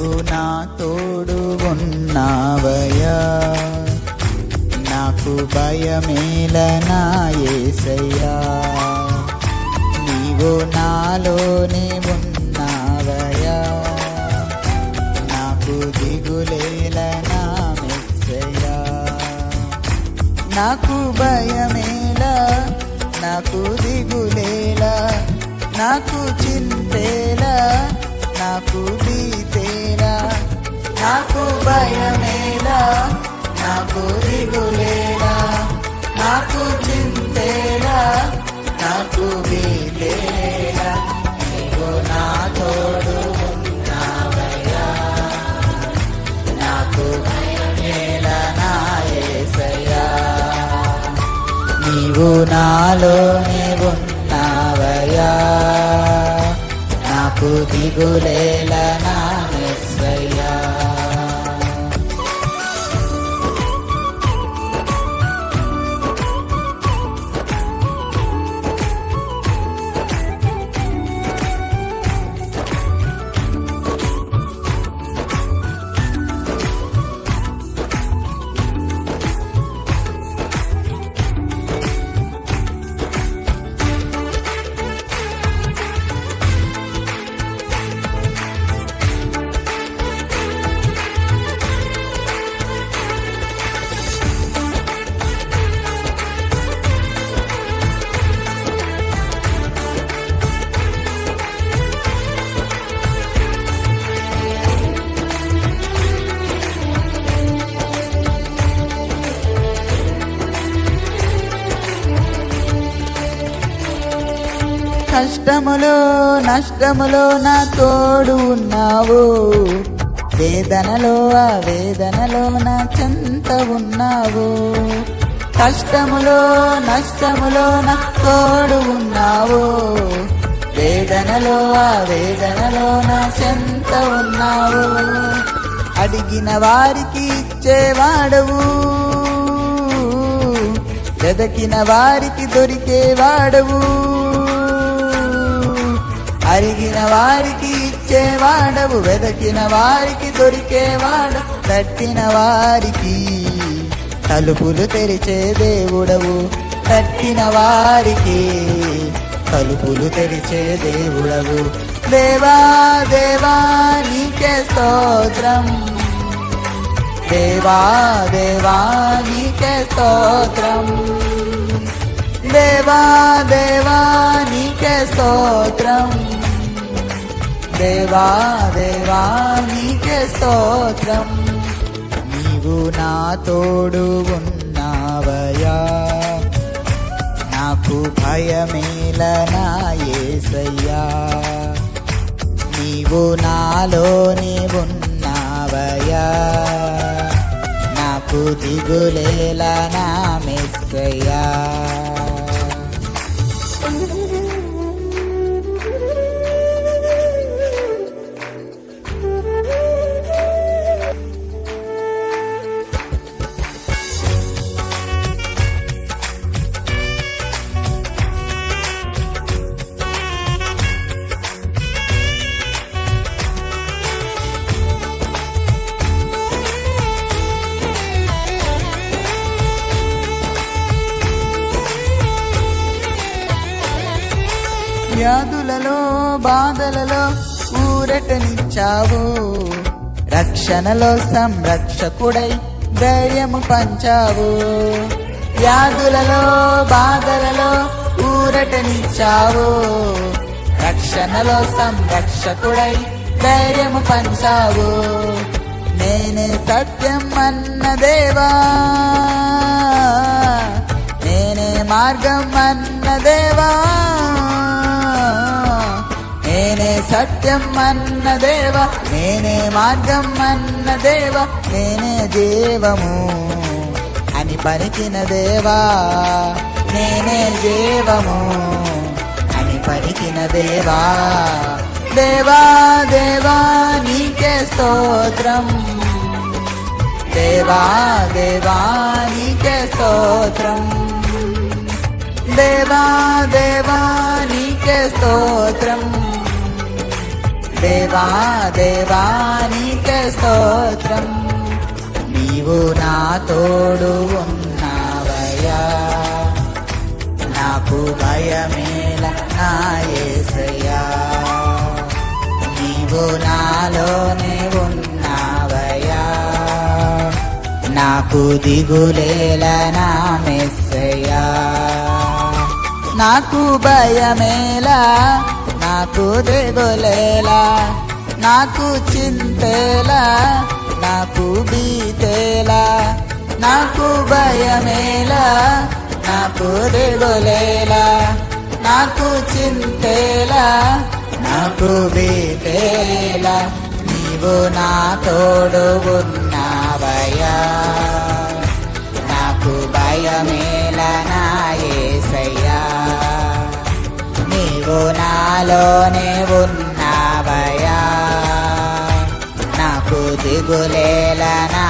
నీవు నా తోడు ఉన్నావయ్యా, నాకు భయమేల నా యేసయ్యా. నీవు నాలోనే ఉన్నావయ్యా, నాకు దిగులేల నా మెస్సయ్యా. నాకు భయమేల, నాకు దిగులేల, నాకు చింతేల, నాకు భీతేలా. నాకు భయమేలా, నాకు దిగులేలా, నాకు చింతేలా, నాకు భీతేలా. నీవు నా తోడు ఉన్నావయ్యా, నాకు భయమేలా నా యేసయ్యా. నీవు నాలోనే ఉన్నావయ్యా, నాకు దిగులేల నా మెస్సయ్యా. కష్టములో నష్టములో నా తోడు ఉన్నావు, వేదనలో ఆ వేదనలో నా చెంత ఉన్నావు. కష్టములో నష్టములో నా తోడు ఉన్నావు, వేదనలో ఆ వేదనలో నా చెంత ఉన్నావు. అడిగిన వారికి ఇచ్చేవాడవు, వెదకిన వారికి దొరికేవాడవు. అడిగిన వారికి ఇచ్చేవాడవు, వెదకిన వారికి దొరికేవాడు. తట్టిన వారికి తలుపులు తెరిచే దేవుడవు, తట్టిన వారికి తలుపులు తెరిచే దేవుడవు. దేవా దేవా నీకే స్తోత్రం, దేవా దేవా నీకే స్తోత్రం, దేవా దేవా నీకే స్తోత్రం, దేవా దేవా నీకే స్తోత్రం. నీవు నా తోడు ఉన్నావయ్యా, నాకు భయమేల నా యేసయ్యా. నీవు నాలోనే ఉన్నావయ్యా, నాకు దిగులేల నా మెస్సయ్యా. వ్యాధులలో బాధలలో ఊరటనిచ్చావు, రక్షణలో సంరక్షకుడై ధైర్యము పంచావు. వ్యాధులలో బాధలలో ఊరటనిచ్చావు, రక్షణలో సంరక్షకుడై ధైర్యము పంచావు. నేనే సత్యం అన్న దేవా, నేనే మార్గం అన్న దేవా, నేనే సత్యం అన్న దేవా, నేనే మార్గం అన్న దేవా, నేనే జీవము అని పలికిన దేవా, నేనే జీవము అని పలికిన దేవా. దేవా దేవా నీకే స్తోత్రం, దేవా దేవా నీకే స్తోత్రం, దేవా దేవా నీకే స్తోత్రం, దేవా దేవా నీకే స్తోత్రం. నీవు నా తోడు ఉన్నావయ్యా, నాకు భయమేల నా యేసయ్యా. నీవు నాలోనే ఉన్నావయ్యా, నాకు దిగులేల నా మెస్సయ్యా. నాకు భయమేలా, నాకు దిగులేలా, నాకు చింతేలా, నాకు భీతేలా. నాకు భయమేలా, నాకు దిగులేలా, నాకు చింతేలా, నాకు భీతేలా. నీవు నా తోడు ఉన్నావయ్యా, నాకు భయమేలా నా యేసయ్యా. నీవు నాలోనే ఉన్నావయ్యా, నాకు దిగులేలా నా